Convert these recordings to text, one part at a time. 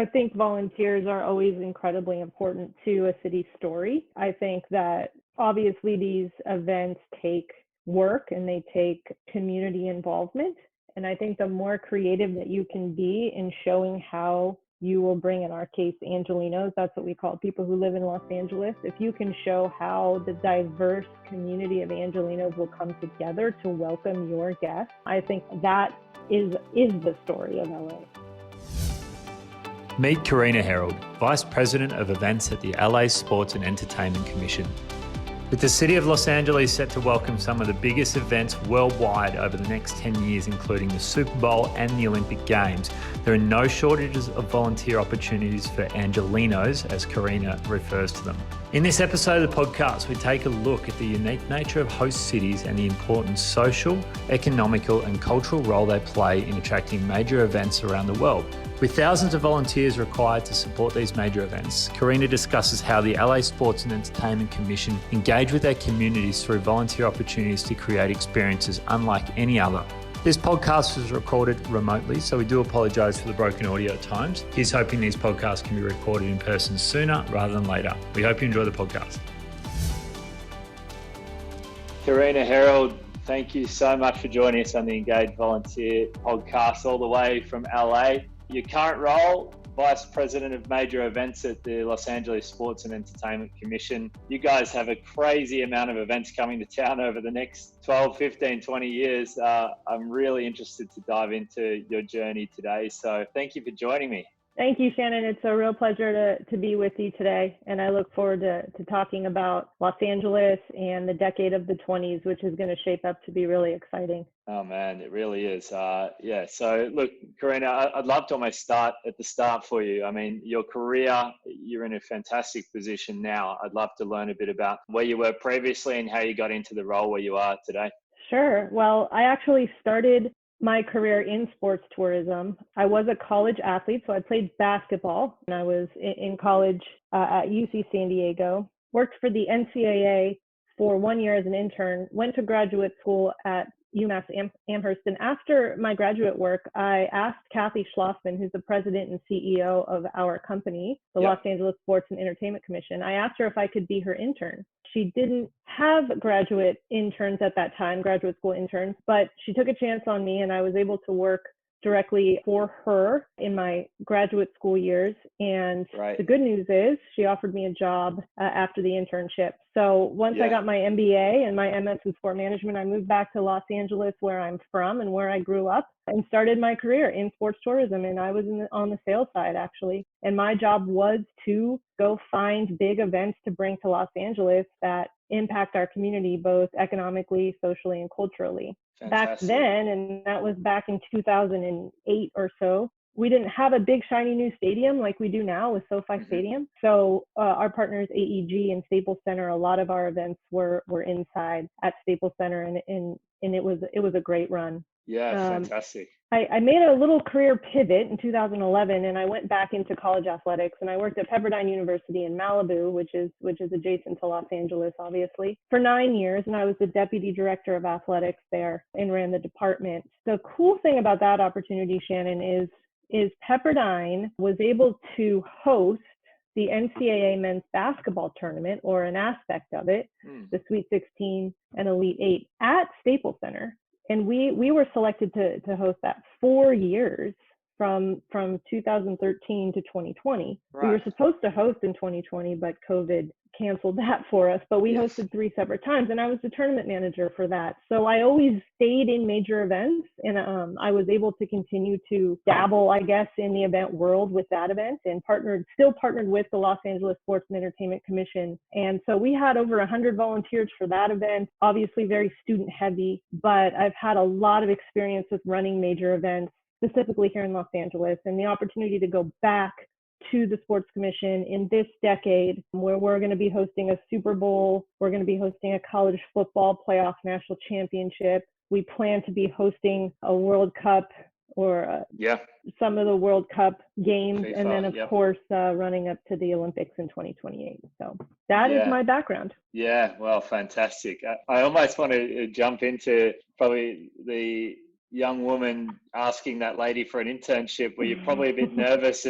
I think volunteers are always incredibly important to a city story. I think that obviously these events take work and they take community involvement. And I think the more creative that you can be in showing how you will bring, in our case, Angelenos, that's what we call people who live in Los Angeles. If you can show how the diverse community of Angelenos will come together to welcome your guests, I think that is the story of LA. Meet Karina Herold, Vice President of Events at the LA Sports and Entertainment Commission. With the city of Los Angeles set to welcome some of the biggest events worldwide over the next 10 years, including the Super Bowl and the Olympic Games, there are no shortages of volunteer opportunities for Angelenos, as Karina refers to them. In this episode of the podcast, we take a look at the unique nature of host cities and the important social, economical, and cultural role they play in attracting major events around the world. With thousands of volunteers required to support these major events, Karina discusses how the LA Sports and Entertainment Commission engage with their communities through volunteer opportunities to create experiences unlike any other. This podcast was recorded remotely, so we do apologise for the broken audio at times. He's hoping these podcasts can be recorded in person sooner rather than later. We hope you enjoy the podcast. Karina Herold, thank you so much for joining us on the Engage Volunteer podcast all the way from LA. Your current role, Vice President of Major Events at the Los Angeles Sports and Entertainment Commission. You guys have a crazy amount of events coming to town over the next 12, 15, 20 years. I'm really interested to dive into your journey today. So thank you for joining me. Thank you, Shannon. It's a real pleasure to be with you today. And I look forward to talking about Los Angeles and the decade of the 20s, which is going to shape up to be really exciting. Oh, man, it really is. So look, Karina, I'd love to almost start at the start for you. I mean, your career, you're in a fantastic position now. I'd love to learn a bit about where you were previously and how you got into the role where you are today. Sure. Well, I actually started my career in sports tourism. I was a college athlete, so I played basketball, and I was in college at UC San Diego, worked for the NCAA for 1 year as an intern, went to graduate school at UMass Amherst. And after my graduate work, I asked Kathy Schlossman, who's the president and CEO of our company, the Los Angeles Sports and Entertainment Commission, I asked her if I could be her intern. She didn't have graduate interns at that time, graduate school interns, but she took a chance on me and I was able to work directly for her in my graduate school years. And The good news is she offered me a job after the internship. So once I got my MBA and my MS in sport management, I moved back to Los Angeles, where I'm from and where I grew up, and started my career in sports tourism. And I was on the sales side, actually. And my job was to go find big events to bring to Los Angeles that impact our community, both economically, socially, and culturally. Back then, and that was back in 2008 or so, we didn't have a big shiny new stadium like we do now with SoFi Stadium. So our partners AEG and Staples Center, a lot of our events were inside at Staples Center, and it was a great run. Yeah, fantastic. I made a little career pivot in 2011, and I went back into college athletics, and I worked at Pepperdine University in Malibu, which is adjacent to Los Angeles, obviously, for 9 years. And I was the deputy director of athletics there and ran the department. The cool thing about that opportunity, Shannon, is Pepperdine was able to host the NCAA men's basketball tournament, or an aspect of it, the Sweet 16 and Elite 8, at Staples Center. And we were selected to host that 4 years from 2013 to 2020. Right. We were supposed to host in 2020, but COVID canceled that for us. But we hosted 3 separate times, and I was the tournament manager for that. So I always stayed in major events, and I was able to continue to dabble, I guess, in the event world with that event, and still partnered with the Los Angeles Sports and Entertainment Commission. And so we had over 100 volunteers for that event, obviously very student heavy, but I've had a lot of experience with running major events, specifically here in Los Angeles, and the opportunity to go back to the Sports Commission in this decade, where we're going to be hosting a Super Bowl, we're going to be hosting a college football playoff national championship. We plan to be hosting a World Cup, or some of the World Cup games, FIFA, and then of course running up to the Olympics in 2028. So that is my background. Yeah, well, fantastic. I almost want to jump into probably the young woman asking that lady for an internship, where you're probably a bit nervous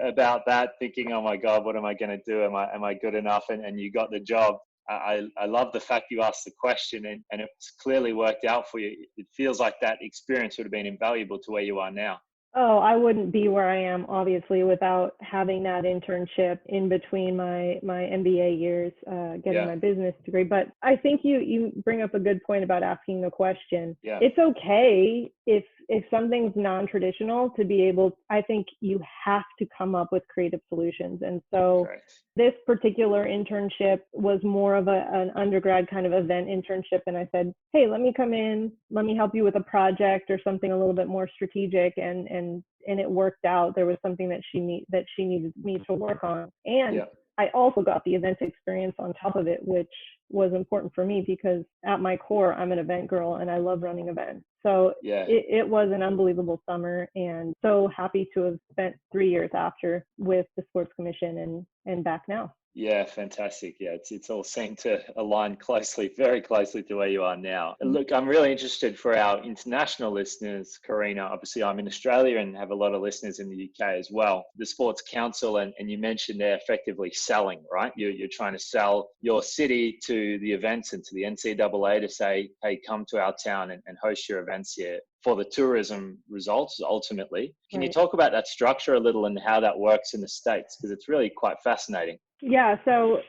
about that, thinking, oh my God, what am I going to do? Am I good enough? And you got the job. I love the fact you asked the question, and it's clearly worked out for you. It feels like that experience would have been invaluable to where you are now. Oh, I wouldn't be where I am, obviously, without having that internship in between my MBA years, getting my business degree. But I think you bring up a good point about asking the question. Yeah. It's okay if something's non-traditional to be able, I think you have to come up with creative solutions. And so this particular internship was more of an undergrad kind of event internship. And I said, hey, let me come in, let me help you with a project or something a little bit more strategic. And it worked out. There was something that she needed me to work on. And I also got the event experience on top of it, which was important for me because at my core, I'm an event girl and I love running events. So it was an unbelievable summer, and so happy to have spent 3 years after with the Sports Commission and back now. Yeah, fantastic. Yeah, it's all seemed to align closely, very closely to where you are now. Look, I'm really interested for our international listeners, Karina. Obviously, I'm in Australia and have a lot of listeners in the UK as well. The Sports Council, and you mentioned they're effectively selling, right? You're trying to sell your city to the events and to the NCAA to say, hey, come to our town and host your events here for the tourism results, ultimately. Can you talk about that structure a little and how that works in the States? Because it's really quite fascinating. Yeah, so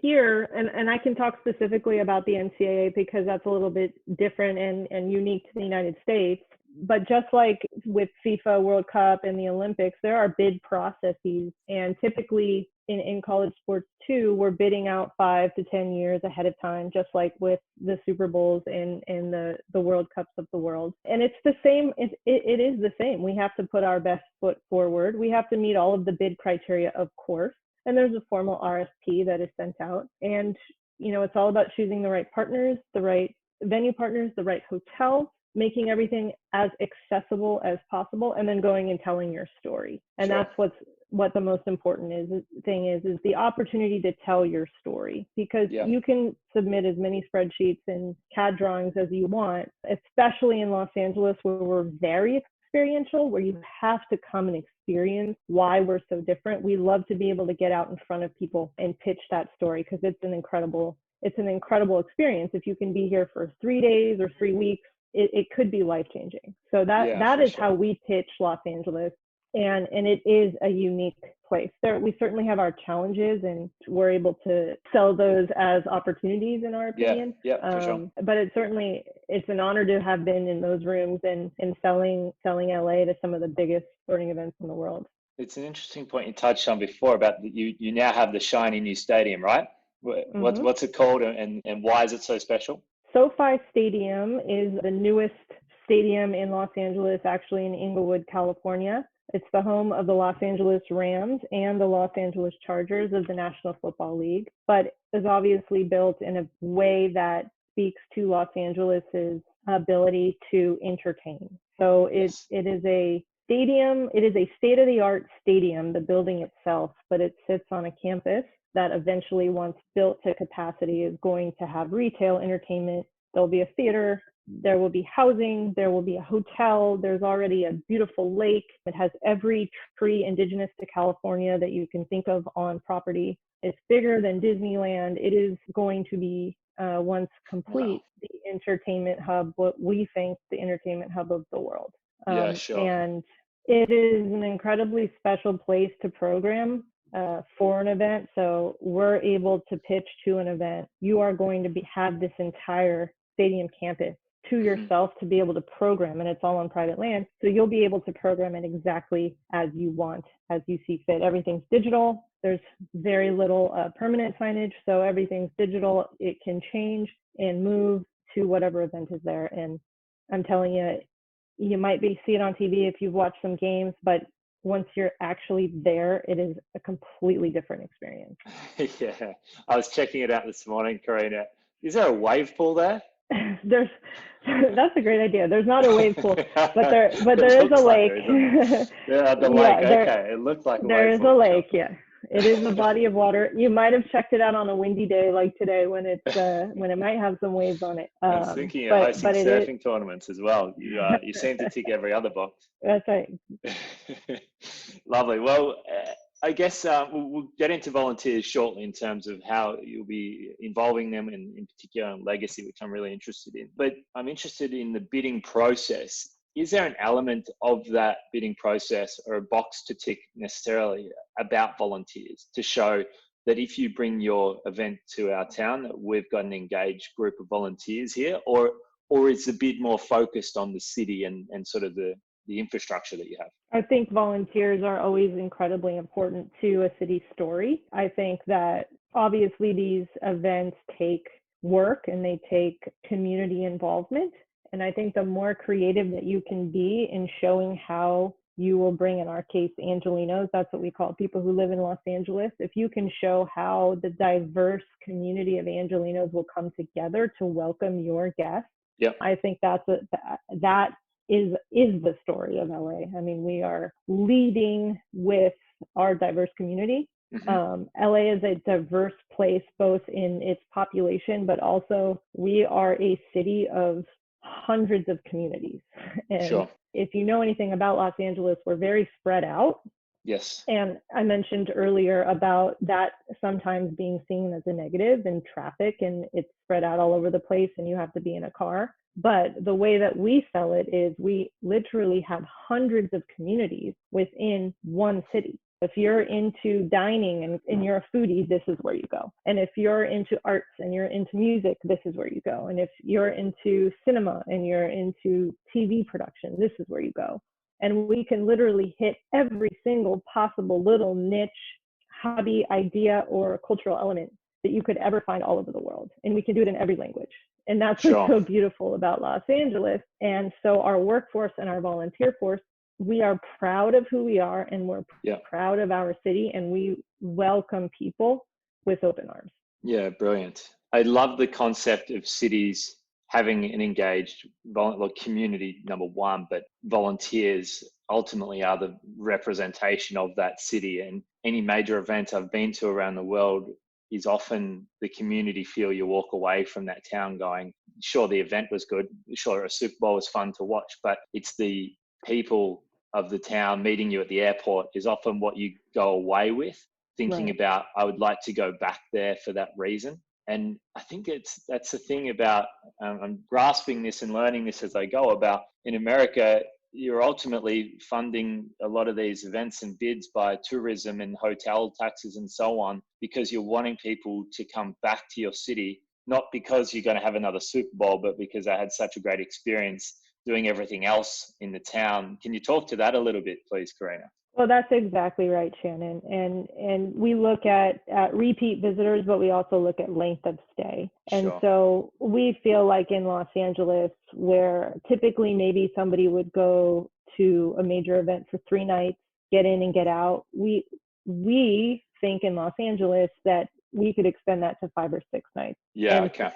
here, and I can talk specifically about the NCAA because that's a little bit different and unique to the United States. But just like with FIFA World Cup and the Olympics, there are bid processes. And typically in college sports too, we're bidding out 5 to 10 years ahead of time, just like with the Super Bowls and the World Cups of the world. And it's the same, it is the same. We have to put our best foot forward. We have to meet all of the bid criteria, of course. And there's a formal RFP that is sent out. And, it's all about choosing the right partners, the right venue partners, the right hotels, making everything as accessible as possible, and then going and telling your story. And that's what the most important thing is the opportunity to tell your story, because you can submit as many spreadsheets and CAD drawings as you want, especially in Los Angeles, where we're very experiential, where you have to come and experience why we're so different. We love to be able to get out in front of people and pitch that story, because it's an incredible experience. If you can be here for 3 days or 3 weeks, it could be life-changing. So that is how we pitch Los Angeles. And it is a unique place. We certainly have our challenges, and we're able to sell those as opportunities, in our opinion. For sure. But it's an honor to have been in those rooms and selling LA to some of the biggest sporting events in the world. It's an interesting point you touched on before about you now have the shiny new stadium, right? What's it called, and why is it so special? SoFi Stadium is the newest stadium in Los Angeles, actually in Inglewood, California. It's the home of the Los Angeles Rams and the Los Angeles Chargers of the National Football League, but is obviously built in a way that speaks to Los Angeles's ability to entertain. So it is a stadium, it is a state-of-the-art stadium, the building itself, but it sits on a campus that eventually, once built to capacity, is going to have retail, entertainment. There'll be a theater, there will be housing, there will be a hotel. There's already a beautiful lake. It has every tree indigenous to California that you can think of on property. It's bigger than Disneyland. It is going to be, once complete, the entertainment hub, what we think the entertainment hub of the world. And it is an incredibly special place to program for an event. So we're able to pitch to an event. You are going to have this entire stadium campus to yourself to be able to program, and it's all on private land. So you'll be able to program it exactly as you want, as you see fit. Everything's digital. There's very little permanent signage. So everything's digital. It can change and move to whatever event is there. And I'm telling you, you might see it on TV if you've watched some games, but once you're actually there, it is a completely different experience. Yeah, I was checking it out this morning, Karina. Is there a wave pool there? That's a great idea. There's not a wave pool, but there is a lake. Like okay, it looks like a there wave is pool. a lake. Yeah, It is a body of water. You might have checked it out on a windy day like today when it might have some waves on it. I was thinking of hosting surfing tournaments as well. You seem to tick every other box. That's right. Lovely. Well, I guess we'll get into volunteers shortly in terms of how you'll be involving them in particular in legacy, which I'm really interested in. But I'm interested in the bidding process. Is there an element of that bidding process or a box to tick necessarily about volunteers to show that if you bring your event to our town, that we've got an engaged group of volunteers here, or is the bid more focused on the city and sort of the infrastructure that you have? I think volunteers are always incredibly important to a city story. I think that obviously these events take work and they take community involvement. And I think the more creative that you can be in showing how you will bring, in our case, Angelenos, that's what we call people who live in Los Angeles. If you can show how the diverse community of Angelenos will come together to welcome your guests, yep. I think that is the story of LA. I mean, we are leading with our diverse community. Mm-hmm. LA is a diverse place, both in its population, but also we are a city of hundreds of communities. And sure. If you know anything about Los Angeles, we're very spread out. Yes. And I mentioned earlier about that sometimes being seen as a negative in traffic, and it's spread out all over the place and you have to be in a car. But the way that we sell it is we literally have hundreds of communities within one city. If you're into dining and you're a foodie, this is where you go. And if you're into arts and you're into music, this is where you go. And if you're into cinema and you're into TV production, this is where you go. And we can literally hit every single possible little niche, hobby, idea, or cultural element that you could ever find all over the world. And we can do it in every language. And that's what's so beautiful about Los Angeles. And so our workforce and our volunteer force, we are proud of who we are, and we're proud of our city, and we welcome people with open arms. Yeah, brilliant. I love the concept of cities having an engaged community, number one, but volunteers ultimately are the representation of that city. And any major event I've been to around the world is often the community feel. You walk away from that town going, sure, the event was good, sure, a Super Bowl was fun to watch, but it's the people of the town meeting you at the airport is often what you go away with, thinking about, I would like to go back there for that reason. And I think that's the thing about, I'm grasping this and learning this as I go, about in America, you're ultimately funding a lot of these events and bids by tourism and hotel taxes and so on, because you're wanting people to come back to your city, not because you're going to have another Super Bowl, but because I had such a great experience doing everything else in the town. Can you talk to that a little bit, please, Karina? Well, that's exactly right, Shannon. And we look at repeat visitors, but we also look at length of stay. And so we feel like in Los Angeles, where typically maybe somebody would go to a major event for 3 nights, get in and get out, we think in Los Angeles that we could extend that to 5 or 6 nights. Yeah, and okay.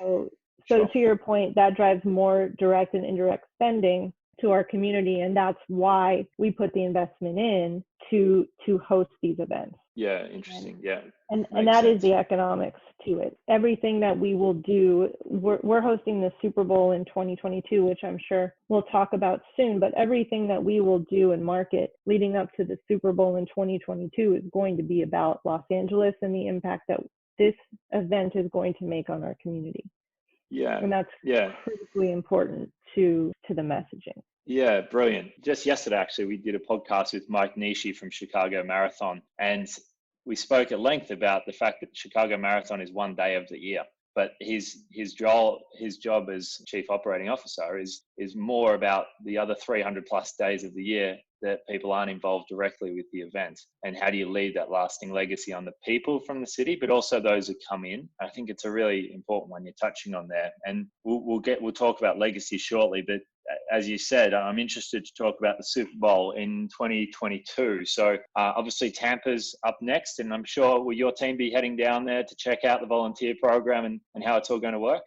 So to your point, that drives more direct and indirect spending to our community, and that's why we put the investment in to host these events. Yeah, interesting. And that is the economics to it. Everything that we will do, we're hosting the Super Bowl in 2022, which I'm sure we'll talk about soon, but everything that we will do and market leading up to the Super Bowl in 2022 is going to be about Los Angeles and the impact that this event is going to make on our community. Yeah. And that's critically important to the messaging. Yeah, brilliant. Just yesterday, actually, we did a podcast with Mike Nishi from Chicago Marathon, and we spoke at length about the fact that Chicago Marathon is 1 day of the year, but his job as chief operating officer is more about the other 300 plus days of the year that people aren't involved directly with the event, and how do you leave that lasting legacy on the people from the city, but also those who come in. I think it's a really important one you're touching on there, and we'll talk about legacy shortly, but as you said, I'm interested to talk about the Super Bowl in 2022. So obviously Tampa's up next, and I'm sure will your team be heading down there to check out the volunteer program and how it's all going to work?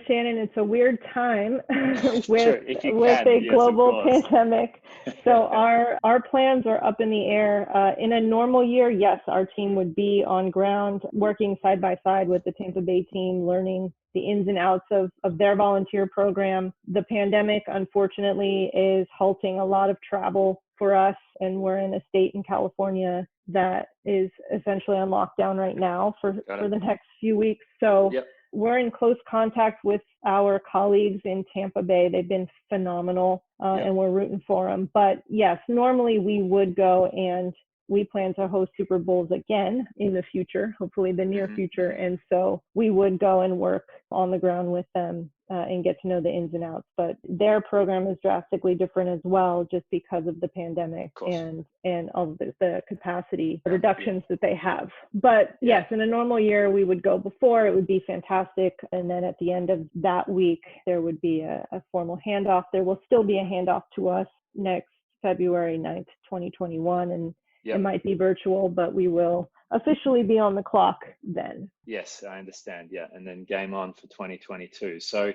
Shannon, it's a weird time Sure, with if you with can, a yes, of global course. pandemic. So our plans are up in the air. In a normal year, yes, our team would be on ground working side by side with the Tampa Bay team, learning the ins and outs of their volunteer program. The pandemic, unfortunately, is halting a lot of travel for us, and we're in a state in California that is essentially on lockdown right now for the next few weeks. So Yep. we're in close contact with our colleagues in Tampa Bay. They've been phenomenal, and we're rooting for them. But yes, normally we would go, and we plan to host Super Bowls again in the future, hopefully the near future. And so we would go and work on the ground with them and get to know the ins and outs. But their program is drastically different as well, just because of the pandemic and all the capacity reductions that they have. But yes, in a normal year, we would go before. It would be fantastic. And then at the end of that week, there would be a formal handoff. There will still be a handoff to us next February 9th, 2021. And it might be virtual, but we will officially be on the clock then. Yes, I understand. Yeah. And then game on for 2022. So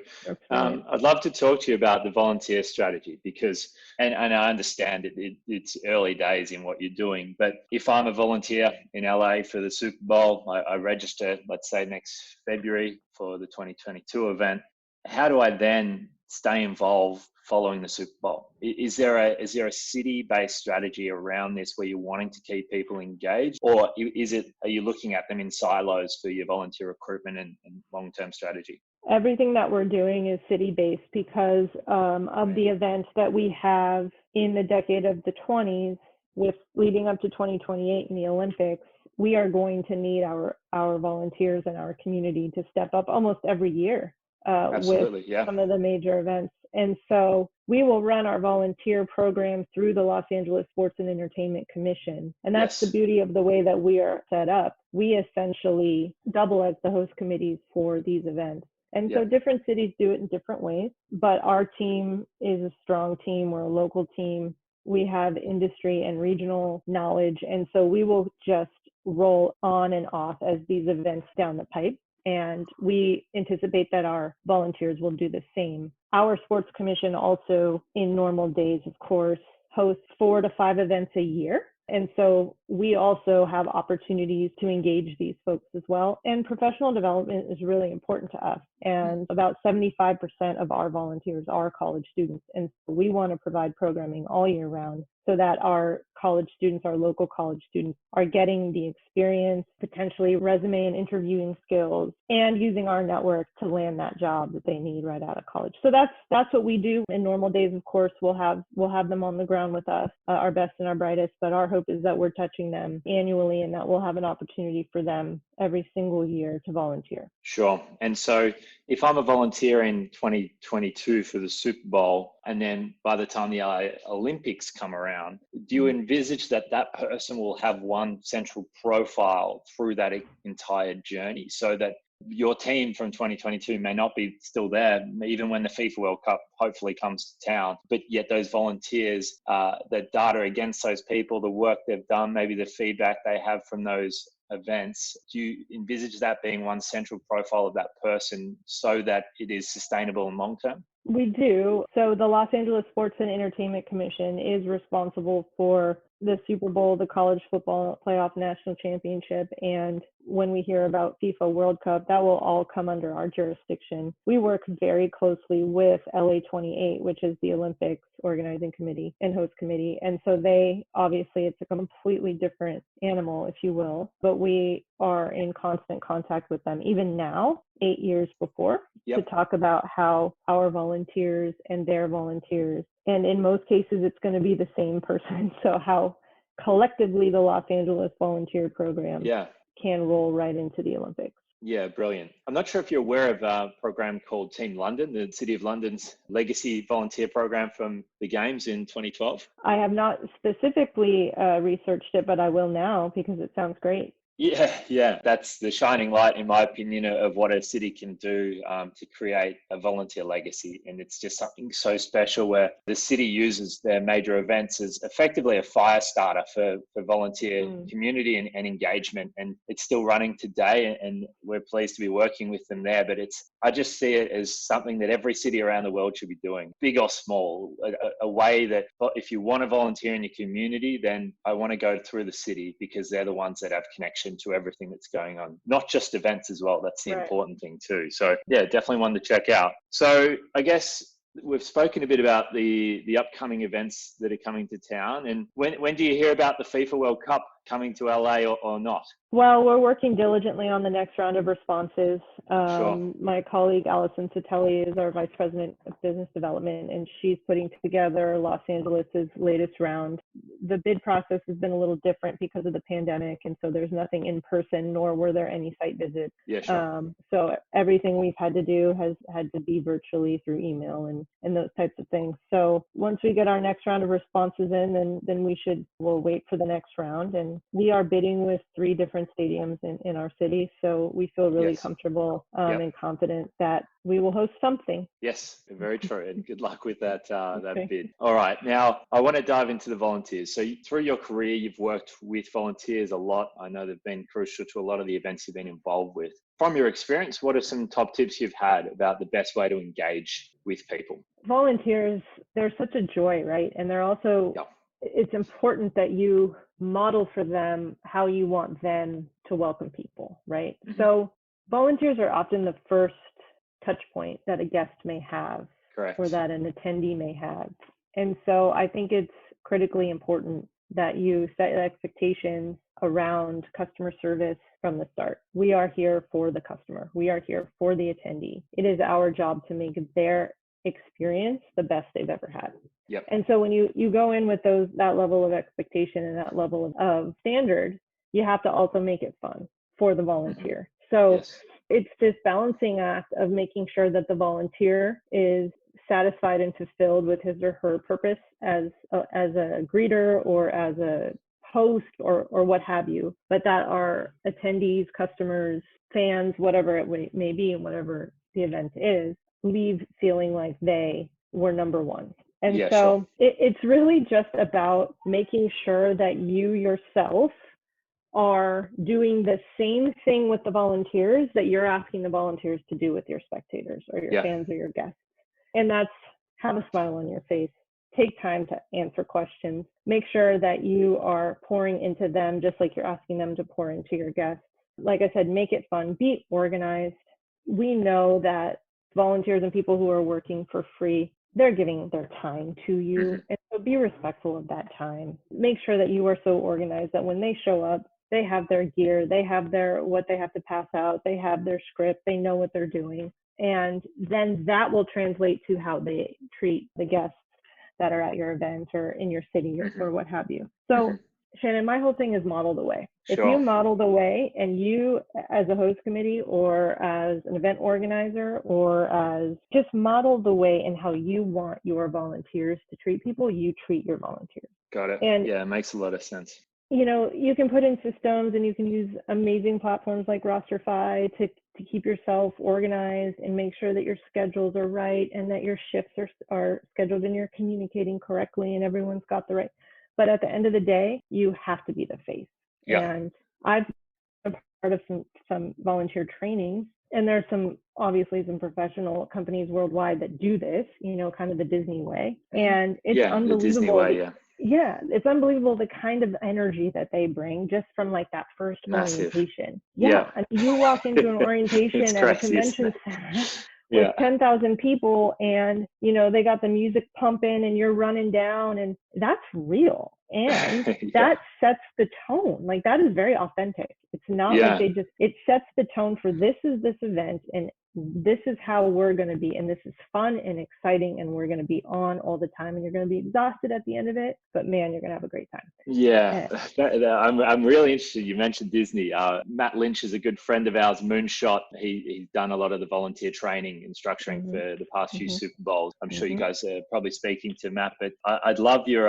I'd love to talk to you about the volunteer strategy because, and I understand it's early days in what you're doing, but if I'm a volunteer in LA for the Super Bowl, I register, let's say next February for the 2022 event. How do I then stay involved following the Super Bowl? Is there a city-based strategy around this where you're wanting to keep people engaged, or are you looking at them in silos for your volunteer recruitment and long-term strategy? Everything that we're doing is city-based because of the events that we have in the decade of the 20s, with leading up to 2028 in the Olympics. We are going to need our volunteers and our community to step up almost every year with some of the major events. And so we will run our volunteer program through the Los Angeles Sports and Entertainment Commission. And that's the beauty of the way that we are set up. We essentially double as the host committees for these events. And so different cities do it in different ways, but our team is a strong team. We're a local team. We have industry and regional knowledge. And so we will just roll on and off as these events down the pipe. And we anticipate that our volunteers will do the same. Our sports commission also, in normal days, of course, hosts 4 to 5 events a year. And so we also have opportunities to engage these folks as well. And professional development is really important to us. And about 75% of our volunteers are college students. And so we want to provide programming all year round so that our college students, our local college students, are getting the experience, potentially resume and interviewing skills, and using our network to land that job that they need right out of college. So that's what we do. In normal days, of course, we'll have them on the ground with us, our best and our brightest. But our hope is that we're touching them annually and that we'll have an opportunity for them every single year to volunteer. Sure. And so if I'm a volunteer in 2022 for the Super Bowl, and then by the time the Olympics come around, do you envisage that person will have one central profile through that entire journey so that your team from 2022 may not be still there, even when the FIFA World Cup hopefully comes to town, but yet those volunteers, the data against those people, the work they've done, maybe the feedback they have from those events, do you envisage that being one central profile of that person so that it is sustainable and long-term? We do. So the Los Angeles Sports and Entertainment Commission is responsible for the Super Bowl, the college football playoff national championship, and when we hear about FIFA World Cup, that will all come under our jurisdiction. We work very closely with LA28, which is the Olympics organizing committee and host committee. And so it's a completely different animal, if you will, but we are in constant contact with them, even now, 8 years before, to talk about how our volunteers and their volunteers, and in most cases, it's going to be the same person. So how collectively the Los Angeles volunteer program can roll right into the Olympics. Yeah, brilliant. I'm not sure if you're aware of a program called Team London, the City of London's legacy volunteer program from the Games in 2012. I have not specifically researched it, but I will now because it sounds great. Yeah. That's the shining light, in my opinion, of what a city can do to create a volunteer legacy. And it's just something so special where the city uses their major events as effectively a fire starter for volunteer community and engagement. And it's still running today, and we're pleased to be working with them there. But I just see it as something that every city around the world should be doing, big or small, a way that if you want to volunteer in your community, then I want to go through the city because they're the ones that have connection to everything that's going on, not just events as well. That's the important thing too. So yeah, definitely one to check out. So I guess we've spoken a bit about the upcoming events that are coming to town. And when do you hear about the FIFA World Cup coming to LA or not? Well, we're working diligently on the next round of responses. Sure. My colleague, Allison Satelli, is our Vice President of Business Development, and she's putting together Los Angeles' latest round. The bid process has been a little different because of the pandemic, and so there's nothing in person, nor were there any site visits. Yeah, sure. So everything we've had to do has had to be virtually through email and those types of things. So once we get our next round of responses in, then we'll wait for the next round. And we are bidding with 3 different stadiums in our city. So we feel really comfortable and confident that we will host something. Yes, very true. And good luck with that bid. All right. Now, I want to dive into the volunteers. So through your career, you've worked with volunteers a lot. I know they've been crucial to a lot of the events you've been involved with. From your experience, what are some top tips you've had about the best way to engage with people? Volunteers, they're such a joy, right? And they're also, it's important that you model for them how you want them to welcome people, right? Mm-hmm. So volunteers are often the first touch point that a guest may have. Correct. Or that an attendee may have. And so I think it's critically important that you set expectations around customer service from the start. We are here for the customer. We are here for the attendee. It is our job to make their experience the best they've ever had. Yep. And so when you go in with that level of expectation and that level of standard, you have to also make it fun for the volunteer. So it's this balancing act of making sure that the volunteer is satisfied and fulfilled with his or her purpose as a greeter or as a host or what have you, but that our attendees, customers, fans, whatever it may be and whatever the event is, leave feeling like they were number one. And it's really just about making sure that you yourself are doing the same thing with the volunteers that you're asking the volunteers to do with your spectators or your fans or your guests. And that's have a smile on your face. Take time to answer questions. Make sure that you are pouring into them just like you're asking them to pour into your guests. Like I said, make it fun. Be organized. We know that volunteers and people who are working for free, they're giving their time to you. And so be respectful of that time. Make sure that you are so organized that when they show up, they have their gear, they have what they have to pass out, they have their script, they know what they're doing. And then that will translate to how they treat the guests that are at your event or in your city or what have you. So Shannon, my whole thing is model the way. If you model the way and you as a host committee or as an event organizer or as just model the way in how you want your volunteers to treat people, you treat your volunteers. Got it. And yeah, it makes a lot of sense. You know, you can put in systems and you can use amazing platforms like Rosterify to keep yourself organized and make sure that your schedules are right and that your shifts are scheduled and you're communicating correctly and everyone's got the right. But at the end of the day, you have to be the face. Yeah. And I've been part of some volunteer trainings, and there's obviously some professional companies worldwide that do this, you know, kind of the Disney way. And it's unbelievable. The Disney way, yeah, it's unbelievable the kind of energy that they bring just from like that first orientation. Yeah. I mean, you walk into an orientation at a convention center with 10,000 people and, you know, they got the music pumping and you're running down and that's real. And that sets the tone. Like that is very authentic. It's not like it sets the tone for this is this event and this is how we're going to be. And this is fun and exciting. And we're going to be on all the time and you're going to be exhausted at the end of it. But man, you're going to have a great time. Yeah. I'm really interested. You mentioned Disney. Matt Lynch is a good friend of ours, Moonshot. He's done a lot of the volunteer training and structuring for the past few Super Bowls. I'm sure you guys are probably speaking to Matt, but I'd love your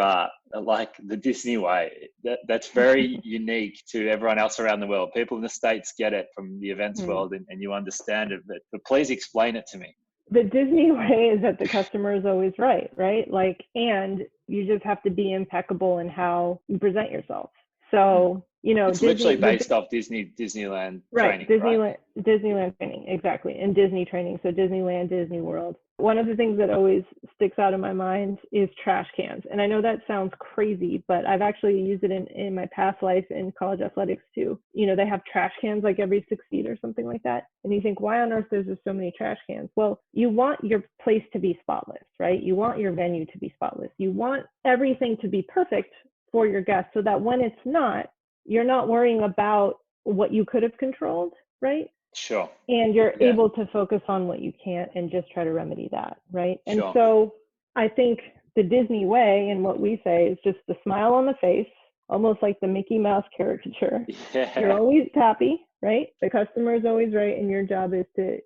like the Disney way. That's very unique to everyone else around the world. People in the States get it from the events world, and you understand it, but please explain it to me. The Disney way is that the customer is always right, right? Like, and you just have to be impeccable in how you present yourself. So, it's literally based off Disneyland right, training, right? Disneyland training, exactly, and Disney training. So Disneyland, Disney World. One of the things that always sticks out in my mind is trash cans. And I know that sounds crazy, but I've actually used it in my past life in college athletics too. They have trash cans like every 6 feet or something like that. And you think, why on earth there's just so many trash cans? Well, you want your place to be spotless, right? You want your venue to be spotless. You want everything to be perfect for your guests so that when it's not, you're not worrying about what you could have controlled, right? Sure. And you're able to focus on what you can't and just try to remedy that, right? Sure. And so I think the Disney way and what we say is just the smile on the face, almost like the Mickey Mouse caricature. Yeah. You're always happy, right? The customer is always right, and your job is to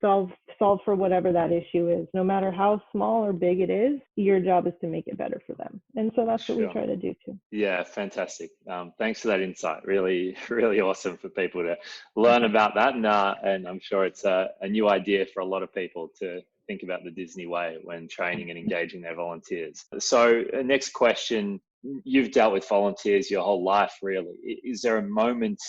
solve for whatever that issue is. No matter how small or big it is, your job is to make it better for them. And so that's what we try to do too. Yeah, fantastic. Thanks for that insight. Really, really awesome for people to learn about that. And I'm sure it's a new idea for a lot of people to think about the Disney way when training and engaging their volunteers. So next question, you've dealt with volunteers your whole life, really. Is there a moment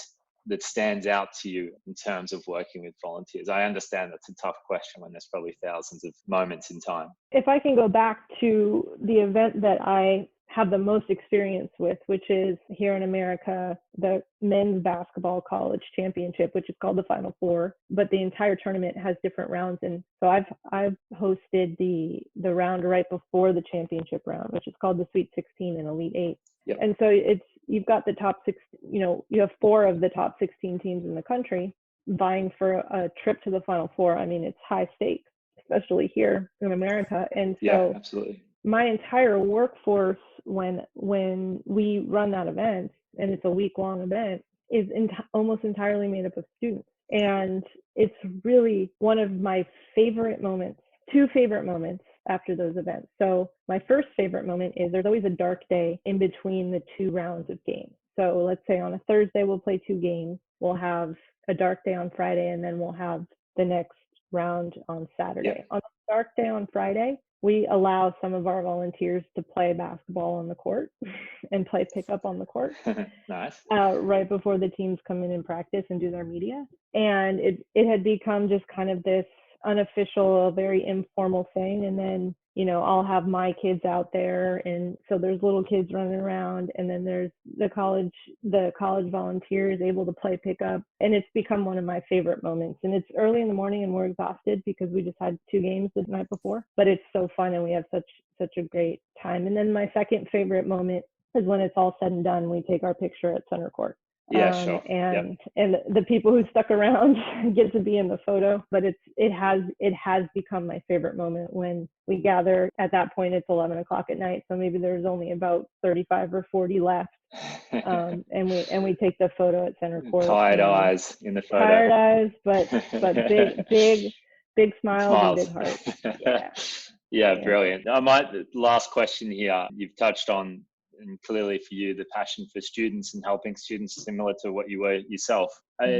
that stands out to you in terms of working with volunteers? I understand that's a tough question when there's probably thousands of moments in time. If I can go back to the event that I have the most experience with, which is here in America, the men's basketball college championship, which is called the Final Four, but the entire tournament has different rounds. And so I've hosted the round right before the championship round, which is called the Sweet 16 and Elite 8. Yep. And so you've got the top six, you have 4 of the top 16 teams in the country vying for a trip to the Final Four. I mean, it's high stakes, especially here in America. And so absolutely. My entire workforce when we run that event, and it's a week-long event, is almost entirely made up of students. And it's really one of my favorite moments, 2 favorite moments after those events. So my first favorite moment is there's always a dark day in between the 2 rounds of games. So let's say on a Thursday, we'll play 2 games. We'll have a dark day on Friday, and then we'll have the next round on Saturday. Yep. On a dark day on Friday, we allow some of our volunteers to play basketball on the court and play pickup on the court. Nice. Right before the teams come in and practice and do their media. And it had become just kind of this unofficial, very informal thing. And then, I'll have my kids out there. And so there's little kids running around, and then there's the college volunteers able to play pickup. And it's become one of my favorite moments. And it's early in the morning and we're exhausted because we just had 2 games the night before, but it's so fun and we have such a great time. And then my second favorite moment is when it's all said and done, we take our picture at center court. Yeah, sure. And the people who stuck around get to be in the photo, but it has become my favorite moment when we gather. At that point, it's 11 o'clock at night, so maybe there's only about 35 or 40 left, and we take the photo at center court. Tired eyes in the photo. Tired eyes, but big smiles and big hearts. Yeah, brilliant. Last question here. You've touched on, and clearly for you, the passion for students and helping students, similar to what you were yourself.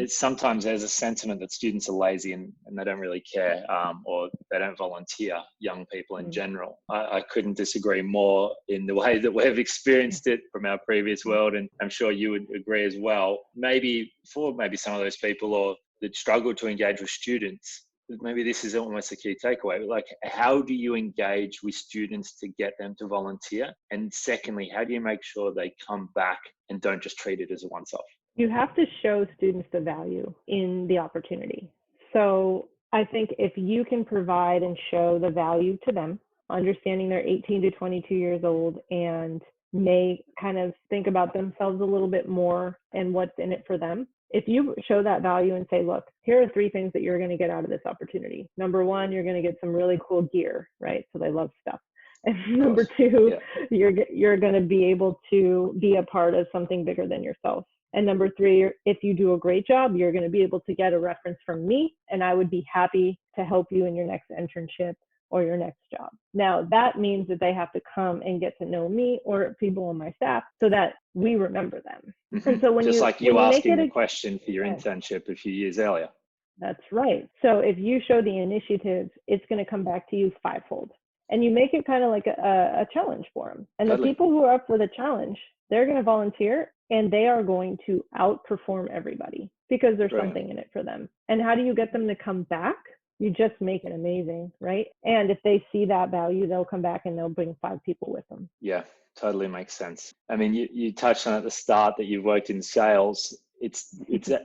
Sometimes there's a sentiment that students are lazy and they don't really care, or they don't volunteer, young people in general. I couldn't disagree more in the way that we've experienced it from our previous world, and I'm sure you would agree as well. Maybe some of those people or that struggle to engage with students, maybe this is almost a key takeaway, but like, how do you engage with students to get them to volunteer? And secondly, how do you make sure they come back and don't just treat it as a once-off? You have to show students the value in the opportunity. So I think if you can provide and show the value to them, understanding they're 18 to 22 years old and may kind of think about themselves a little bit more and what's in it for them. If you show that value and say, look, here are 3 things that you're going to get out of this opportunity. Number 1, you're going to get some really cool gear, right? So they love stuff. And number 2, you're going to be able to be a part of something bigger than yourself. And number 3, if you do a great job, you're going to be able to get a reference from me, and I would be happy to help you in your next internship or your next job. Now, that means that they have to come and get to know me or people on my staff so that we remember them. Mm-hmm. And so when just you, like you asking the question for your internship a few years earlier. That's right. So if you show the initiative, it's going to come back to you fivefold. And you make it kind of like a challenge for them. And the people who are up for the challenge, they're going to volunteer and they are going to outperform everybody because there's something in it for them. And how do you get them to come back? You just make it amazing, right? And if they see that value, they'll come back and they'll bring 5 people with them. Yeah, totally makes sense. I mean, you touched on at the start that you've worked in sales. It's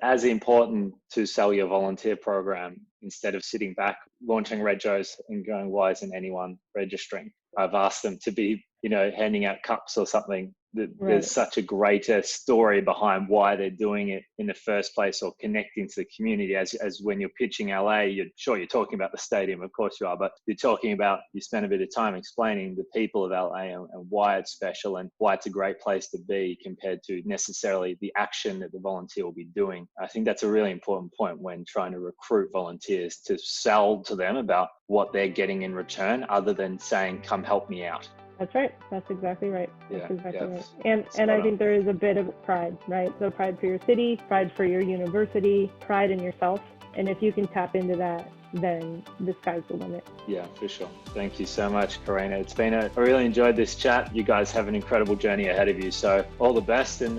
as important to sell your volunteer program instead of sitting back, launching regos and going, why isn't anyone registering? I've asked them to be, handing out cups or something. There's such a greater story behind why they're doing it in the first place, or connecting to the community. As when you're pitching LA, you're talking about the stadium, of course you are, but you're talking about, you spend a bit of time explaining the people of LA and why it's special and why it's a great place to be compared to necessarily the action that the volunteer will be doing. I think that's a really important point when trying to recruit volunteers, to sell to them about what they're getting in return, other than saying, come help me out. That's right. That's exactly right. That's exactly right. And I think there is a bit of pride, right? So pride for your city, pride for your university, pride in yourself. And if you can tap into that, then the sky's the limit. Yeah, for sure. Thank you so much, Karina. I really enjoyed this chat. You guys have an incredible journey ahead of you. So all the best. And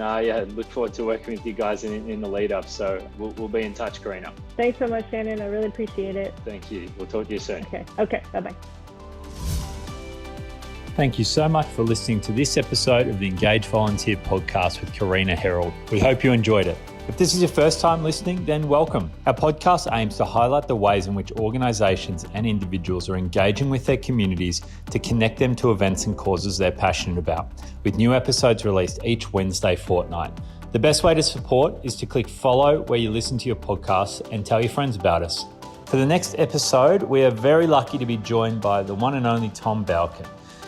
look forward to working with you guys in the lead up. So we'll be in touch, Karina. Thanks so much, Shannon. I really appreciate it. Thank you. We'll talk to you soon. Okay. Bye-bye. Thank you so much for listening to this episode of the Engage Volunteer podcast with Karina Herold. We hope you enjoyed it. If this is your first time listening, then welcome. Our podcast aims to highlight the ways in which organisations and individuals are engaging with their communities to connect them to events and causes they're passionate about, with new episodes released each Wednesday fortnight. The best way to support is to click follow where you listen to your podcasts and tell your friends about us. For the next episode, we are very lucky to be joined by the one and only Tom Balkin,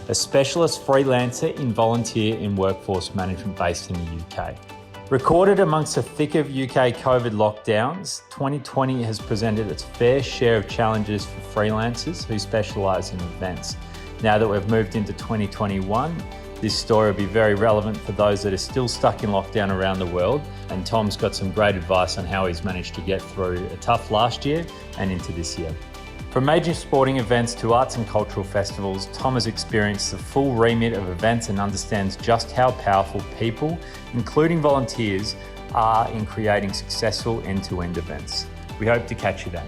a specialist freelancer in volunteer in workforce management based in the UK. Recorded amongst the thick of UK COVID lockdowns, 2020 has presented its fair share of challenges for freelancers who specialise in events. Now that we've moved into 2021, this story will be very relevant for those that are still stuck in lockdown around the world, and Tom's got some great advice on how he's managed to get through a tough last year and into this year. From major sporting events to arts and cultural festivals, Tom has experienced the full remit of events and understands just how powerful people, including volunteers, are in creating successful end-to-end events. We hope to catch you then.